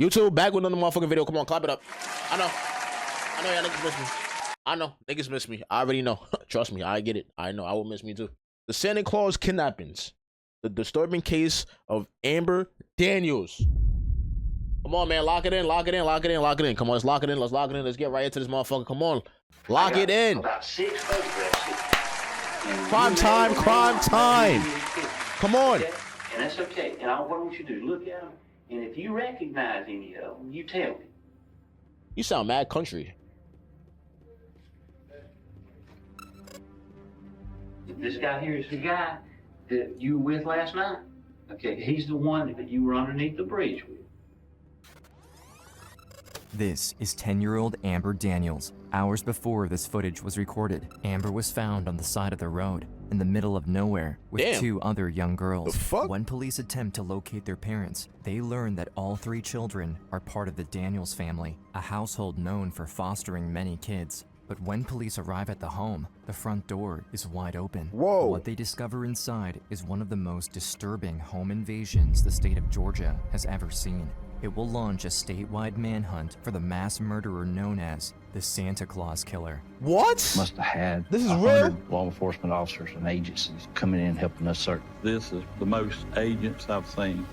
YouTube, back with another motherfucking video. Come on, clap it up. I know y'all niggas miss me. I know, niggas miss me. I already know. Trust me, I get it. I know, I will miss me too. The Santa Claus kidnappings. The disturbing case of Amber Daniels. Come on, man, lock it in, lock it in, lock it in, lock it in. Come on, let's lock it in, let's lock it in. Let's get right into this motherfucker. Come on, lock it in. About 6 photographs. Crime time, crime time. Come on. Okay? And that's okay. And what I want you to do, look at them, and if you recognize any of them, you tell me. You sound mad country. This guy here is the guy that you were with last night. Okay, he's the one that you were underneath the bridge with. This is 10-year-old Amber Daniels. Hours before this footage was recorded, Amber was found on the side of the road in the middle of nowhere with 2 other young girls. The fuck? When police attempt to locate their parents, they learn that all 3 children are part of the Daniels family, a household known for fostering many kids. But when police arrive at the home, the front door is wide open. Whoa. What they discover inside is one of the most disturbing home invasions the state of Georgia has ever seen. It will launch a statewide manhunt for the mass murderer known as the Santa Claus Killer. What? Must have had This is 100 law enforcement officers and agencies coming in helping us search. This is the most agents I've seen.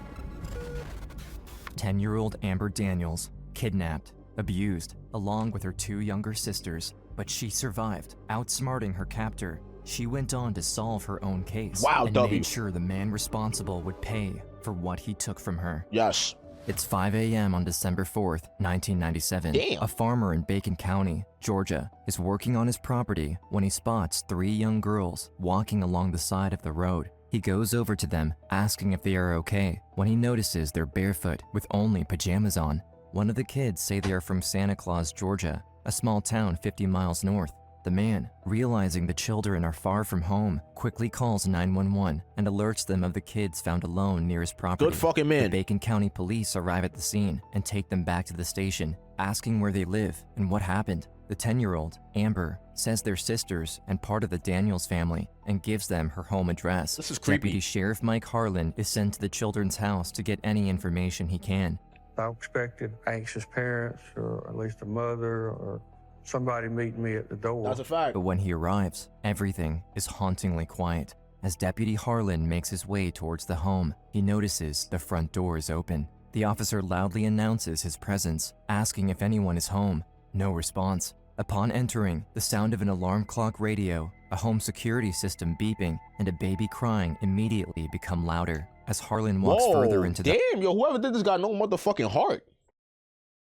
10-year-old Amber Daniels, kidnapped, abused, along with her 2 younger sisters, but she survived, outsmarting her captor. She went on to solve her own case and made sure the man responsible would pay for what he took from her. Yes. It's 5 a.m. on December 4th, 1997. Damn. A farmer in Bacon County, Georgia, is working on his property when he spots 3 young girls walking along the side of the road. He goes over to them, asking if they are okay, when he notices they're barefoot with only pajamas on. One of the kids say they are from Santa Claus, Georgia, a small town 50 miles north. The man, realizing the children are far from home, quickly calls 911 and alerts them of the kids found alone near his property. Good fucking man. The Bacon County police arrive at the scene and take them back to the station, asking where they live and what happened. The 10-year-old, Amber, says they're sisters and part of the Daniels family and gives them her home address. This is creepy. Deputy Sheriff Mike Harlan is sent to the children's house to get any information he can. I expected anxious parents, or at least a mother, or somebody meeting me at the door. That's a fact. But when he arrives, everything is hauntingly quiet. As Deputy Harlan makes his way towards the home, he notices the front door is open. The officer loudly announces his presence, asking if anyone is home. No response. Upon entering, the sound of an alarm clock radio, a home security system beeping, and a baby crying immediately become louder. As Harlan walks further into the— Damn, yo, whoever did this got no motherfucking heart.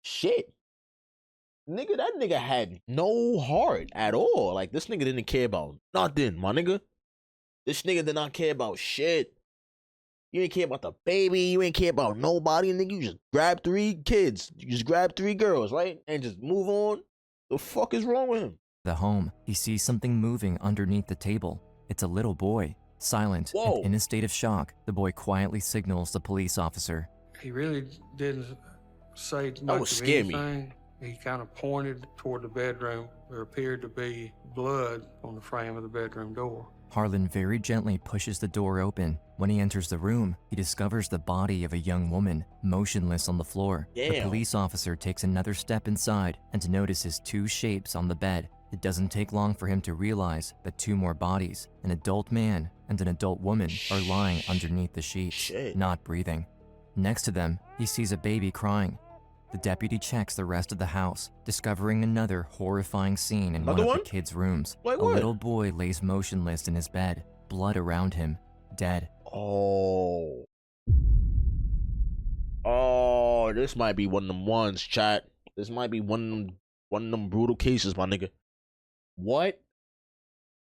Shit. Nigga, that nigga had no heart at all. Like, this nigga didn't care about nothing, my nigga. This nigga did not care about shit. You ain't care about the baby. You ain't care about nobody, nigga. You just grab 3 kids. You just grab 3 girls, right? And just move on. The fuck is wrong with him? The home, he sees something moving underneath the table. It's a little boy. Silent and in a state of shock, the boy quietly signals the police officer. He really didn't say That much would of scare me. anything. He kind of pointed toward the bedroom. There appeared to be blood on the frame of the bedroom door. Harlan very gently pushes the door open. When he enters the room, he discovers the body of a young woman, motionless on the floor. Damn. The police officer takes another step inside and notices 2 shapes on the bed. It doesn't take long for him to realize that 2 more bodies, an adult man and an adult woman, are lying underneath the sheets, not breathing. Next to them, he sees a baby crying. The deputy checks the rest of the house, discovering another horrifying scene in one of the kids' rooms. Like a little boy lays motionless in his bed, blood around him, dead. Oh, this might be one of them ones, chat. This might be one of them brutal cases, my nigga. What?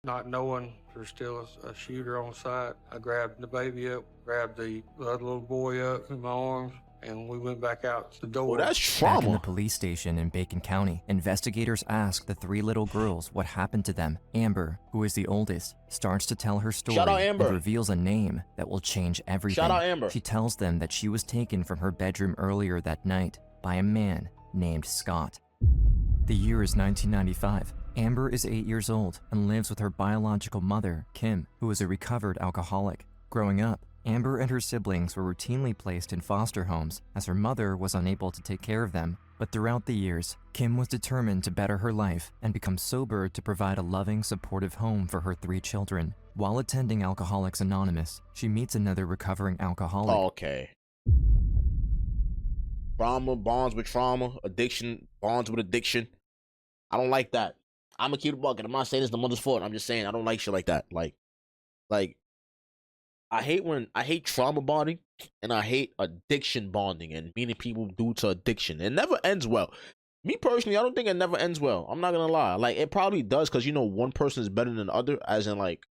Not knowing there's still a shooter on site, I grabbed the baby up, grabbed the other little boy up in my arms, and we went back out the door. Oh, that's Back in trauma. the police station in Bacon County, investigators ask the 3 little girls what happened to them. Amber, who is the oldest, starts to tell her story Shout out Amber. and reveals a name that will change everything. Shout out Amber. She tells them that she was taken from her bedroom earlier that night by a man named Scott. The year is 1995. Amber is 8 years old and lives with her biological mother, Kim, who is a recovered alcoholic. Growing up, Amber and her siblings were routinely placed in foster homes as her mother was unable to take care of them. But throughout the years, Kim was determined to better her life and become sober to provide a loving, supportive home for her 3 children. While attending Alcoholics Anonymous, she meets another recovering alcoholic. Okay. Trauma bonds with trauma, addiction bonds with addiction. I don't like that. I'm gonna keep it bucket. I'm not saying it's the mother's fault. I'm just saying I don't like shit like that. Like I hate trauma bonding and I hate addiction bonding and meeting people due to addiction. It never ends well. Me personally, I don't think it never ends well. I'm not gonna lie. Like it probably does because you know one person is better than the other, as in like,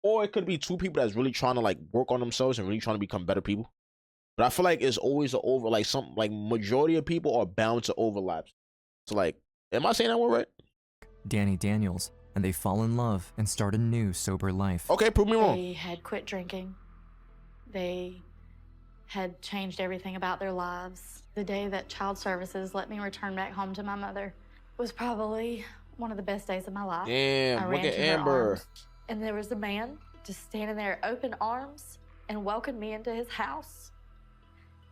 or it could be 2 people that's really trying to like work on themselves and really trying to become better people. But I feel like it's always an over, like some, like majority of people are bound to overlaps. So like, am I saying that one right? Danny Daniels, and they fall in love and start a new sober life. Okay, prove me wrong. They had quit drinking. They had changed everything about their lives. The day that child services let me return back home to my mother was probably one of the best days of my life. Damn, I look ran at to her Amber. arms, and there was a man just standing there, open arms, and welcomed me into his house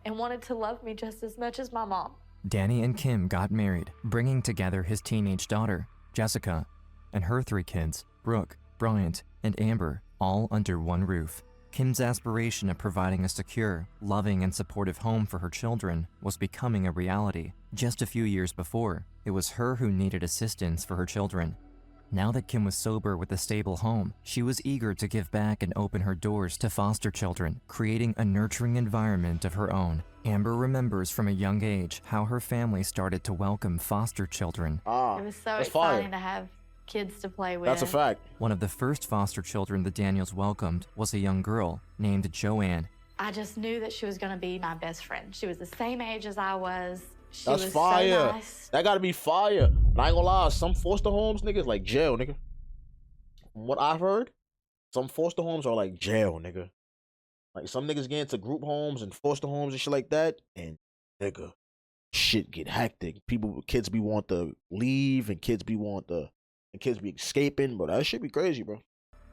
and wanted to love me just as much as my mom. Danny and Kim got married, bringing together his teenage daughter, Jessica, and her 3 kids, Brooke, Bryant, and Amber, all under one roof. Kim's aspiration of providing a secure, loving, and supportive home for her children was becoming a reality. Just a few years before, it was her who needed assistance for her children. Now that Kim was sober with a stable home, she was eager to give back and open her doors to foster children, creating a nurturing environment of her own. Amber remembers from a young age how her family started to welcome foster children. Ah, It was so that's exciting fire. to have kids to play with. That's a fact. One of the first foster children the Daniels welcomed was a young girl named Joanne. I just knew that she was going to be my best friend. She was the same age as I was. She That's was fire. so nice. That gotta be fire. But I ain't gonna lie, some foster homes, niggas, like jail, nigga. From what I've heard, some foster homes are like jail, nigga. Like some niggas get into group homes and foster homes and shit like that, and nigga, shit get hectic. Kids be want to leave, and kids be escaping, but that shit be crazy, bro.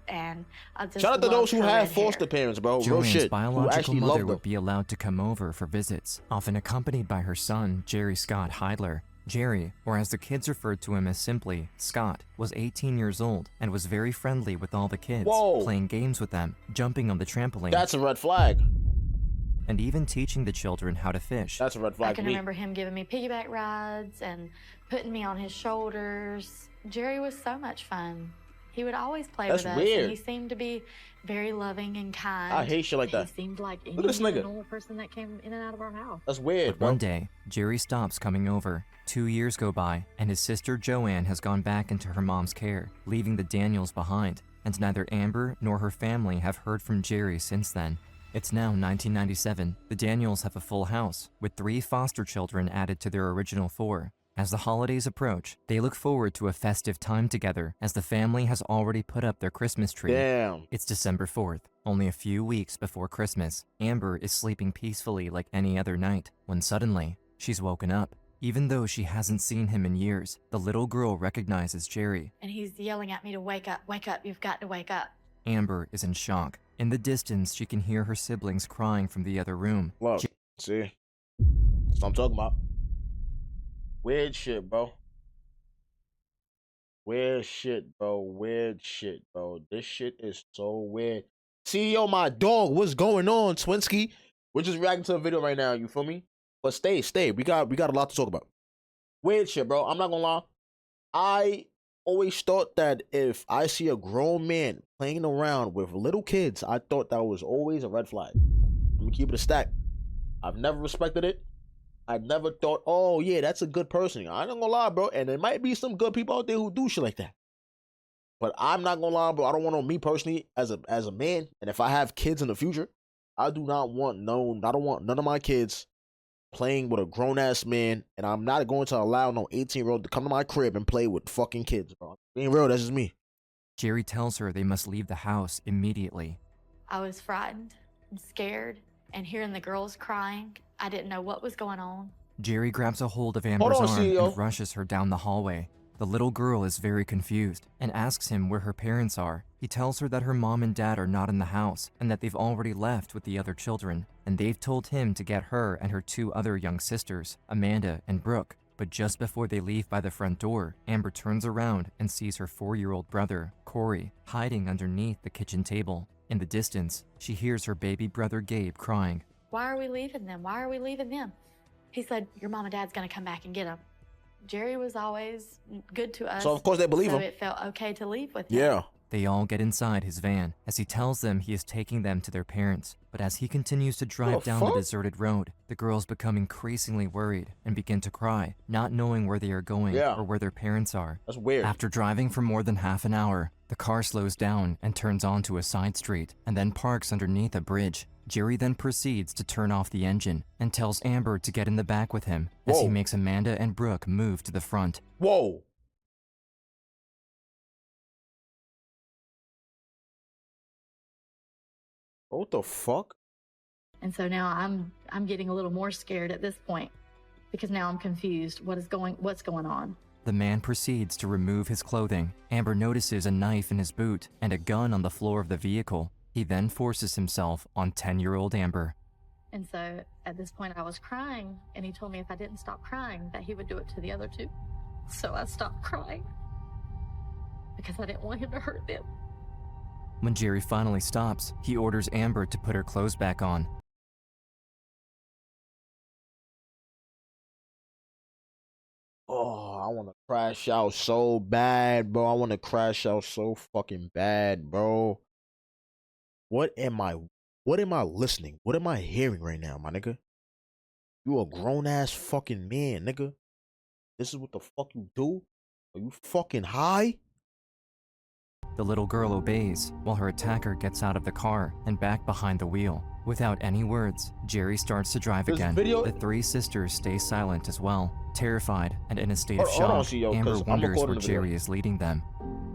And I just Shout out to loved those who her have red hair. foster parents, bro. Real Joanne's shit. Who biological actually mother love them. would be allowed to come over for visits, often accompanied by her son, Jerry Scott Heidler. Jerry, or as the kids referred to him as simply, Scott, was 18 years old and was very friendly with all the kids, Whoa. playing games with them, jumping on the trampoline, That's a red flag. and even teaching the children how to fish. That's a red I flag to can me. remember him giving me piggyback rides and putting me on his shoulders. Jerry was so much fun. He would always play That's with us, weird. and he seemed to be very loving and kind. I hate shit like that. He seemed like any Look at this nigga. normal person that came in and out of our house. That's weird, But bro. one day, Jerry stops coming over. 2 years go by, and his sister Joanne has gone back into her mom's care, leaving the Daniels behind, and neither Amber nor her family have heard from Jerry since then. It's now 1997. The Daniels have a full house, with 3 foster children added to their original 4. As the holidays approach, they look forward to a festive time together, as the family has already put up their Christmas tree. Damn. It's December 4th, only a few weeks before Christmas. Amber is sleeping peacefully like any other night, when suddenly, she's woken up. Even though she hasn't seen him in years, the little girl recognizes Jerry. And he's yelling at me to wake up, you've got to wake up. Amber is in shock. In the distance, she can hear her siblings crying from the other room. Look, see? That's what I'm talking about. Weird shit, bro. Weird shit, bro. Weird shit, bro. This shit is so weird. See, yo, my dog, what's going on, Twinsky? We're just reacting to a video right now, you feel me? But stay. We got a lot to talk about. Weird shit, bro. I'm not gonna lie. I always thought that if I see a grown man playing around with little kids, I thought that was always a red flag. Let me keep it a stack. I've never respected it. I never thought, oh yeah, that's a good person. I ain't gonna lie, bro. And there might be some good people out there who do shit like that. But I'm not gonna lie, bro. I don't want me personally as a man, and if I have kids in the future, I don't want none of my kids playing with a grown ass man, and I'm not going to allow no 18-year-old to come to my crib and play with fucking kids, bro. Being real, that's just me. Jerry tells her they must leave the house immediately. I was frightened and scared, and hearing the girls crying, I didn't know what was going on. Jerry grabs a hold of Amber's on, arm CEO. and rushes her down the hallway. The little girl is very confused and asks him where her parents are. He tells her that her mom and dad are not in the house and that they've already left with the other children, and they've told him to get her and her 2 other young sisters, Amanda and Brooke. But just before they leave by the front door, Amber turns around and sees her 4-year-old brother, Corey, hiding underneath the kitchen table. In the distance, she hears her baby brother Gabe crying. Why are we leaving them? Why are we leaving them? He said, your mom and dad's gonna come back and get them. Jerry was always good to us. So of course they believe so him. it felt okay to leave with him. Yeah. They all get inside his van as he tells them he is taking them to their parents. But as he continues to drive down the deserted road, the girls become increasingly worried and begin to cry, not knowing where they are going or where their parents are. That's weird. After driving for more than half an hour, the car slows down and turns onto a side street and then parks underneath a bridge. Jerry then proceeds to turn off the engine and tells Amber to get in the back with him as he makes Amanda and Brooke move to the front. Whoa. What the fuck? And so now I'm getting a little more scared at this point because now I'm confused. What's going on? The man proceeds to remove his clothing. Amber notices a knife in his boot and a gun on the floor of the vehicle. He then forces himself on 10-year-old Amber. And so at this point I was crying, and he told me if I didn't stop crying that he would do it to the other 2. So I stopped crying because I didn't want him to hurt them. When Jerry finally stops, he orders Amber to put her clothes back on. Oh, I want to crash out so bad, bro. I want to crash out so fucking bad, bro. What am I listening? What am I hearing right now, my nigga? You a grown-ass fucking man, nigga. This is what the fuck you do? Are you fucking high? The little girl obeys while her attacker gets out of the car and back behind the wheel. Without any words, Jerry starts to drive again. The 3 sisters stay silent as well. Terrified and in a state of shock, Amber wonders where Jerry is leading them.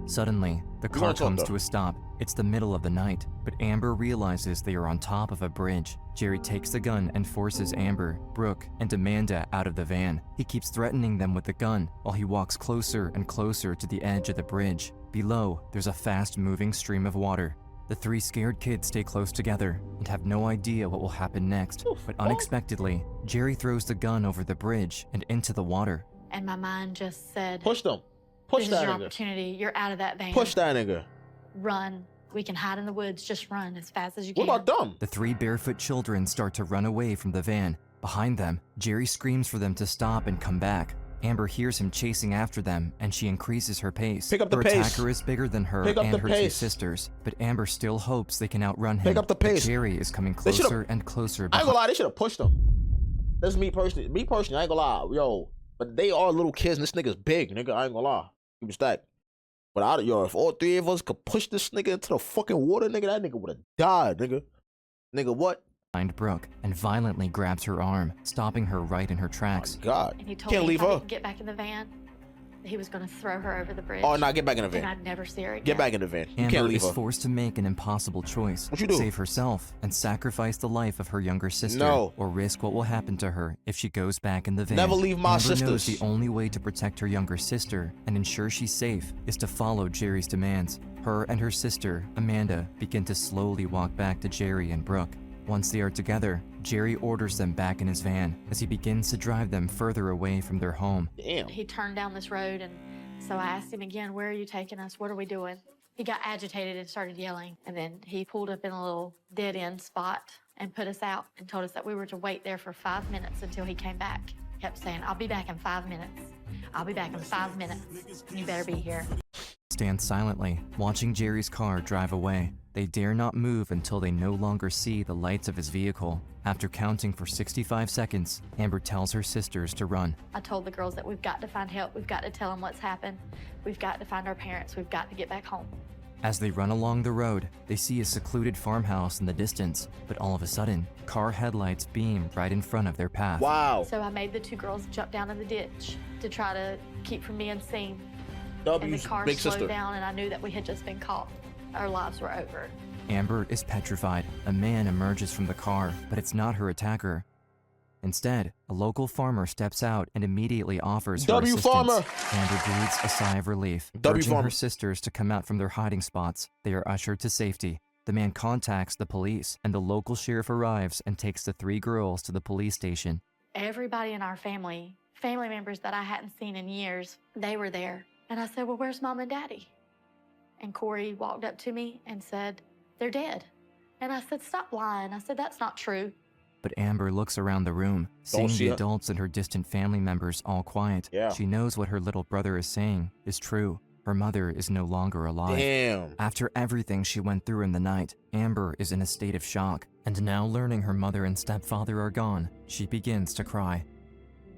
Suddenly, the car comes to a stop. It's the middle of the night, but Amber realizes they are on top of a bridge. Jerry takes the gun and forces Amber, Brooke, and Amanda out of the van. He keeps threatening them with the gun while he walks closer and closer to the edge of the bridge. Below, there's a fast-moving stream of water. The 3 scared kids stay close together and have no idea what will happen next. But unexpectedly, Jerry throws the gun over the bridge and into the water. And my mind just said, push them. Push this that is your nigga. opportunity. You're out of that van. Push that nigga. Run. We can hide in the woods. Just run as fast as you What can. about them? The 3 barefoot children start to run away from the van. Behind them, Jerry screams for them to stop and come back. Amber hears him chasing after them, and she increases her pace. Pick up the her pace. attacker is bigger than her Pick up and the her pace. 2 sisters, but Amber still hopes they can outrun him. Pick up the pace. But Jerry is coming They should've- closer and closer. I ain't gonna lie, they should have pushed them. That's me personally. Me personally, I ain't gonna lie, yo. But they are little kids, and this nigga's big, nigga. I ain't gonna lie. Keep it stacked. But if all 3 of us could push this nigga into the fucking water, nigga, that nigga would have died, nigga. Nigga, what? Behind Brooke and violently grabs her arm, stopping her right in her tracks. Oh, God. And he told Can't me leave if I her. didn't get back in the van, he was going to throw her over the bridge. Oh, nah, get back in the van. And I'd never see her again. Get back in the van. You Amber can't leave is her. forced to make an impossible choice. What you do? Save herself and sacrifice the life of her younger sister. No. Or risk what will happen to her if she goes back in the van. Never leave my Amber knows sisters. the only way to protect her younger sister and ensure she's safe is to follow Jerry's demands. Her and her sister, Amanda, begin to slowly walk back to Jerry and Brooke. Once they are together, Jerry orders them back in his van as he begins to drive them further away from their home. Damn. He turned down this road, and so I asked him again, where are you taking us? What are we doing? He got agitated and started yelling. And then he pulled up in a little dead-end spot and put us out and told us that we were to wait there for 5 minutes until he came back. He kept saying, I'll be back in 5 minutes. I'll be back in 5 minutes. You better be here. Stand silently, watching Jerry's car drive away. They dare not move until they no longer see the lights of his vehicle. After counting for 65 seconds, Amber tells her sisters to run. I told the girls that we've got to find help. We've got to tell them what's happened. We've got to find our parents. We've got to get back home. As they run along the road, they see a secluded farmhouse in the distance, but all of a sudden, car headlights beam right in front of their path. Wow. So I made the 2 girls jump down in the ditch to try to keep from being seen. And the W's car big slowed sister. down, and I knew that we had just been caught. Our lives were over. Amber is petrified. A man emerges from the car, but it's not her attacker. Instead, a local farmer steps out and immediately offers her W assistance. farmer. Amber breathes a sigh of relief, W urging farmer. her sisters to come out from their hiding spots. They are ushered to safety. The man contacts the police, and the local sheriff arrives and takes the 3 girls to the police station. Everybody in our family members that I hadn't seen in years, they were there. And I said, well, where's Mom and Daddy? And Corey walked up to me and said, they're dead. And I said, stop lying. I said, that's not true. But Amber looks around the room, seeing see the her. adults and her distant family members all quiet. Yeah. She knows what her little brother is saying is true. Her mother is no longer alive. Damn. After everything she went through in the night, Amber is in a state of shock, and now learning her mother and stepfather are gone, she begins to cry.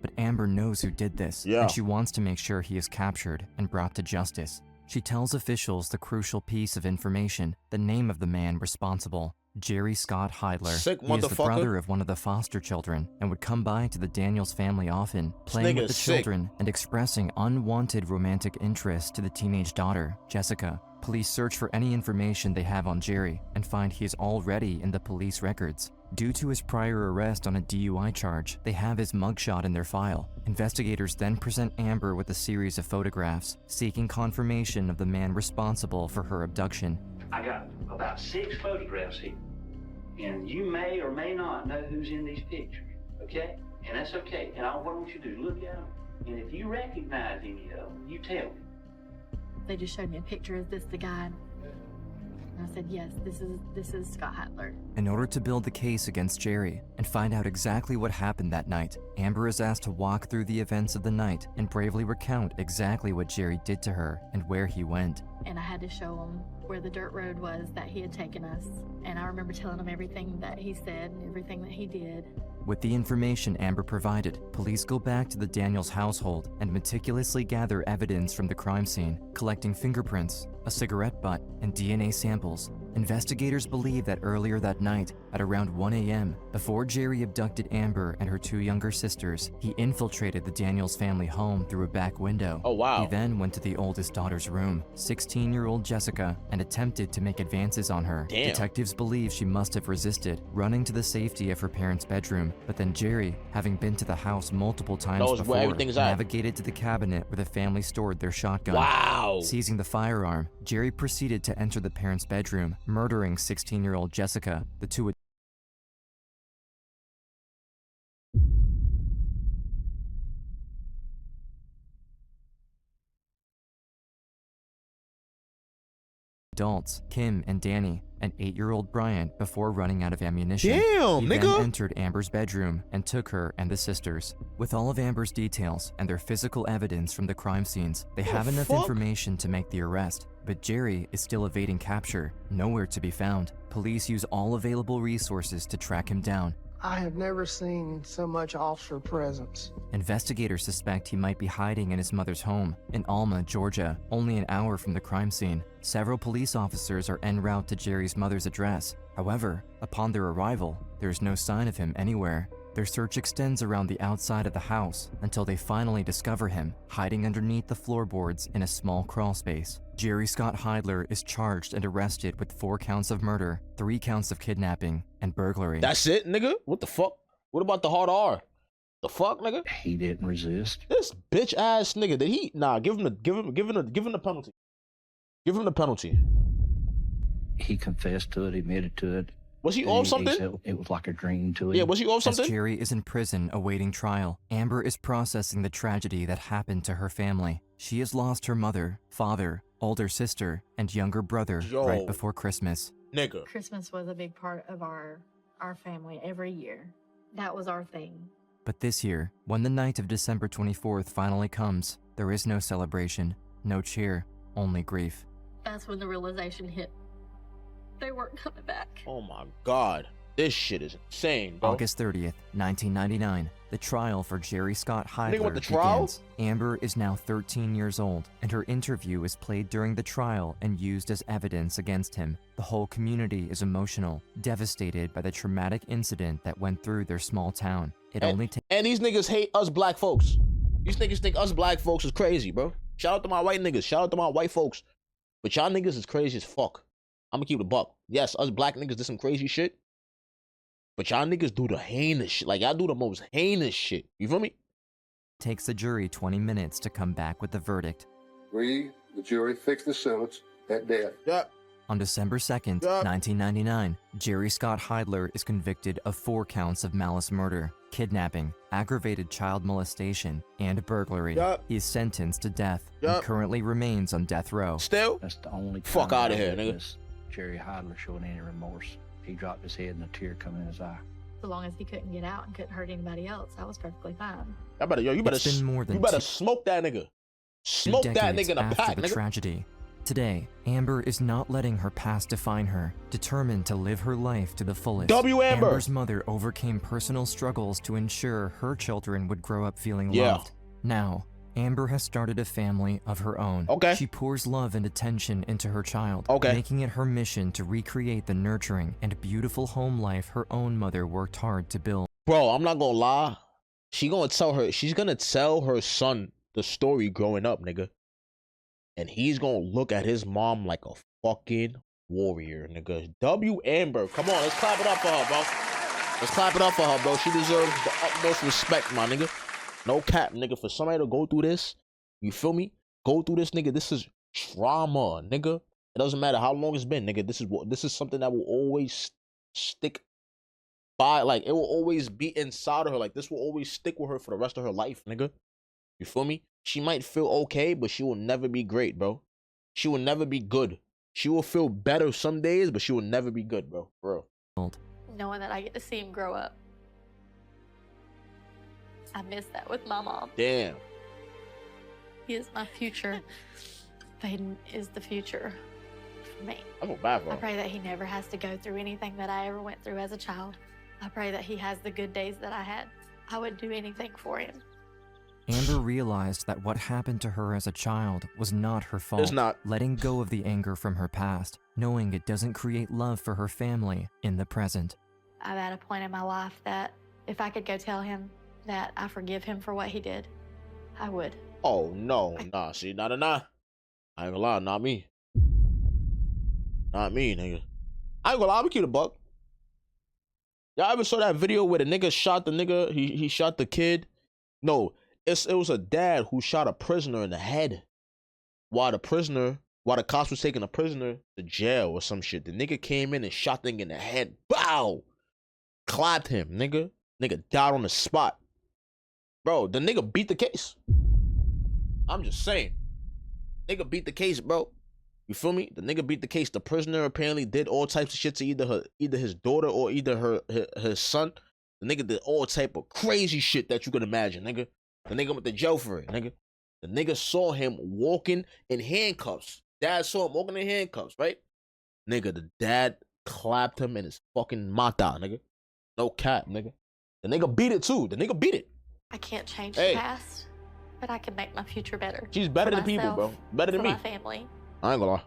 But Amber knows who did this, Yeah. and she wants to make sure he is captured and brought to justice. She tells officials the crucial piece of information, the name of the man responsible, Jerry Scott Heidler. Sick He is the motherfucker. brother of one of the foster children and would come by to the Daniels family often, playing nigga with the is sick. children and expressing unwanted romantic interest to the teenage daughter, Jessica. Police search for any information they have on Jerry and find he is already in the police records. Due to his prior arrest on a DUI charge, they have his mugshot in their file. Investigators then present Amber with a series of photographs, seeking confirmation of the man responsible for her abduction. I got about 6 photographs here, and you may or may not know who's in these pictures, okay? And that's okay. And what I want you to do, look at them, and if you recognize any of them, you tell me. They just showed me a picture. Is this the guy? And I said, yes, this is Scott Heidler. In order to build the case against Jerry and find out exactly what happened that night, Amber is asked to walk through the events of the night and bravely recount exactly what Jerry did to her and where he went. And I had to show him where the dirt road was that he had taken us. And I remember telling him everything that he said and everything that he did. With the information Amber provided, police go back to the Daniels household and meticulously gather evidence from the crime scene, collecting fingerprints, a cigarette butt, and DNA samples. Investigators believe that earlier that night, at around 1 a.m., before Jerry abducted Amber and her 2 younger sisters, he infiltrated the Daniels family home through a back window. Oh, wow. He then went to the oldest daughter's room, 16-year-old Jessica, and attempted to make advances on her. Damn. Detectives believe she must have resisted, running to the safety of her parents' bedroom. But then Jerry, having been to the house multiple times Knows before, where everything's at. navigated to the cabinet where the family stored their shotgun. Wow. Seizing the firearm, Jerry proceeded to enter the parents' bedroom, murdering 16-year-old Jessica. The 2 adults, Kim and Danny, and 8-year-old Brian, before running out of ammunition. Damn, He nigga. then entered Amber's bedroom and took her and the sisters. With all of Amber's details and their physical evidence from the crime scenes, they What have the enough fuck? information to make the arrest. But Jerry is still evading capture, nowhere to be found. Police use all available resources to track him down. I have never seen so much officer presence. Investigators suspect he might be hiding in his mother's home in Alma, Georgia, only an hour from the crime scene. Several police officers are en route to Jerry's mother's address. However, upon their arrival, there is no sign of him anywhere. Their search extends around the outside of the house until they finally discover him, hiding underneath the floorboards in a small crawl space. Jerry Scott Heidler is charged and arrested with 4 counts of murder, 3 counts of kidnapping, and burglary. That's it, nigga? What the fuck? What about the hard R? The fuck, nigga? He didn't resist. This bitch ass nigga, did he? Nah, give him the penalty. Give him the penalty. He confessed to it, admitted to it. Was he and off he something? said it was like a dream to him. Yeah, was he off As something? Jerry is in prison awaiting trial, Amber is processing the tragedy that happened to her family. She has lost her mother, father, older sister, and younger brother Yo. right before Christmas. Nigga. Christmas was a big part of our family every year. That was our thing. But this year, when the night of December 24th finally comes, there is no celebration, no cheer, only grief. That's when the realization hit. They weren't coming back. Oh my god. This shit is insane, bro. August 30th, 1999, the trial for Jerry Scott Nigga, what, Heidler the trial? begins. Amber is now 13 years old, and her interview is played during the trial and used as evidence against him. The whole community is emotional, devastated by the traumatic incident that went through their small town. It only takes And these niggas hate us black folks. These niggas think us black folks is crazy, bro. Shout out to my white niggas. Shout out to my white folks. But y'all niggas is crazy as fuck. I'm gonna keep it a buck. Yes, us black niggas did some crazy shit. But y'all niggas do the heinous shit. Like, y'all do the most heinous shit. You feel me? Takes the jury 20 minutes to come back with the verdict. We, the jury, fix the sentence at death. Yep. On December 2nd, 1999, Jerry Scott Heidler is convicted of 4 counts of malice murder, kidnapping, aggravated child molestation, and burglary. He is sentenced to death and currently remains on death row. Still? That's the only Fuck time outta I here, nigga. witnessed Jerry Heidler showing any remorse. He dropped his head and a tear coming in his eye. So long as he couldn't get out and couldn't hurt anybody else, I was perfectly fine. You better, you better, It's been more than you better two smoke that nigga. Smoke that decades nigga in a after pack, the nigga. tragedy. Today, Amber is not letting her past define her, determined to live her life to the fullest. W. Amber. Amber's mother overcame personal struggles to ensure her children would grow up feeling Yeah. loved. Now, Amber has started a family of her own. Okay. She pours love and attention into her child, Okay. making it her mission to recreate the nurturing and beautiful home life her own mother worked hard to build. Bro, I'm not gonna lie. She's gonna tell her son the story growing up, nigga. And he's gonna look at his mom like a fucking warrior, nigga. W. Amber. Come on, let's clap it up for her, bro. Let's clap it up for her, bro. She deserves the utmost respect, my nigga. No cap, nigga. For somebody to go through this, you feel me? Go through this, nigga. This is trauma, nigga. It doesn't matter how long it's been, nigga. This is something that will always stick by, like, it will always be inside of her. Like, this will always stick with her for the rest of her life, nigga. You feel me? She might feel okay, but she will never be great, bro. She will never be good. She will feel better some days, but she will never be good, bro. For real. Knowing that I get to see him grow up. I miss that with my mom. Damn. He is my future. Faden is the future for me. I feel bad for I her. pray that he never has to go through anything that I ever went through as a child. I pray that he has the good days that I had. I would do anything for him. Amber realized that what happened to her as a child was not her fault. It's not. Letting go of the anger from her past, knowing it doesn't create love for her family in the present. I'm at a point in my life that if I could go tell him that I forgive him for what he did, I would. Oh, no. Nah, see, nah. I ain't gonna lie, not me. Not me, nigga. I ain't gonna lie, I'm gonna keep it a buck. Y'all ever saw that video where the nigga shot the nigga, he shot the kid? No, it was a dad who shot a prisoner in the head while the cops was taking a prisoner to jail or some shit. The nigga came in and shot the nigga in the head. Bow! Clapped him, nigga. Nigga died on the spot. Bro, the nigga beat the case. I'm just saying. Nigga beat the case, bro. You feel me? The nigga beat the case. The prisoner apparently did all types of shit to either his daughter or either his son. The nigga did all type of crazy shit that you could imagine, nigga. The nigga went to jail for it, nigga. The nigga saw him walking in handcuffs. Dad saw him walking in handcuffs, right? Nigga, the dad clapped him in his fucking mata, nigga. No cap, nigga. The nigga beat it too. The nigga beat it. I can't change Hey. the past, but I can make my future better. She's better for than people, bro. myself, Better than for me. my family. I ain't gonna lie.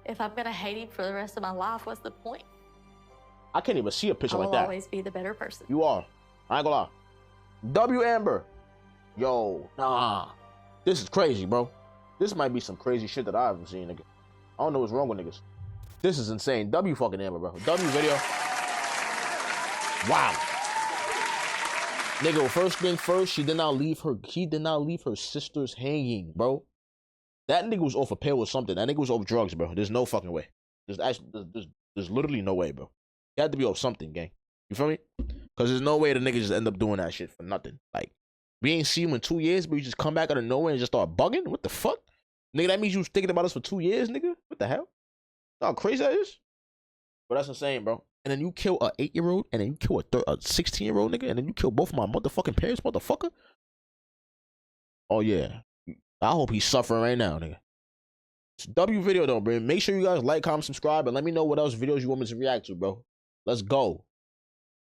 If I'm gonna hate him for the rest of my life, what's the point? I can't even see a I picture will like that. always be the better person. You are. I ain't gonna lie. W. Amber. Yo, nah. This is crazy, bro. This might be some crazy shit that I haven't seen, nigga. I don't know what's wrong with niggas. This is insane. W fucking Amber, bro. W video. Wow. Nigga, first thing first, he did not leave her sisters hanging, bro. That nigga was off a pill or something. That nigga was off drugs, bro. There's no fucking way. There's literally no way, bro. He had to be off something, gang. You feel me? Because there's no way the nigga just end up doing that shit for nothing. Like, we ain't seen him in 2 years, but you just come back out of nowhere and just start bugging? What the fuck? Nigga, that means you was thinking about us for 2 years, nigga? What the hell? How crazy that is? But that's insane, bro. And then you kill a 8-year-old, and then you kill a 16-year-old nigga, and then you kill both of my motherfucking parents, motherfucker? Oh, yeah. I hope he's suffering right now, nigga. It's a W video, though, bro. Make sure you guys like, comment, subscribe, and let me know what else videos you want me to react to, bro. Let's go.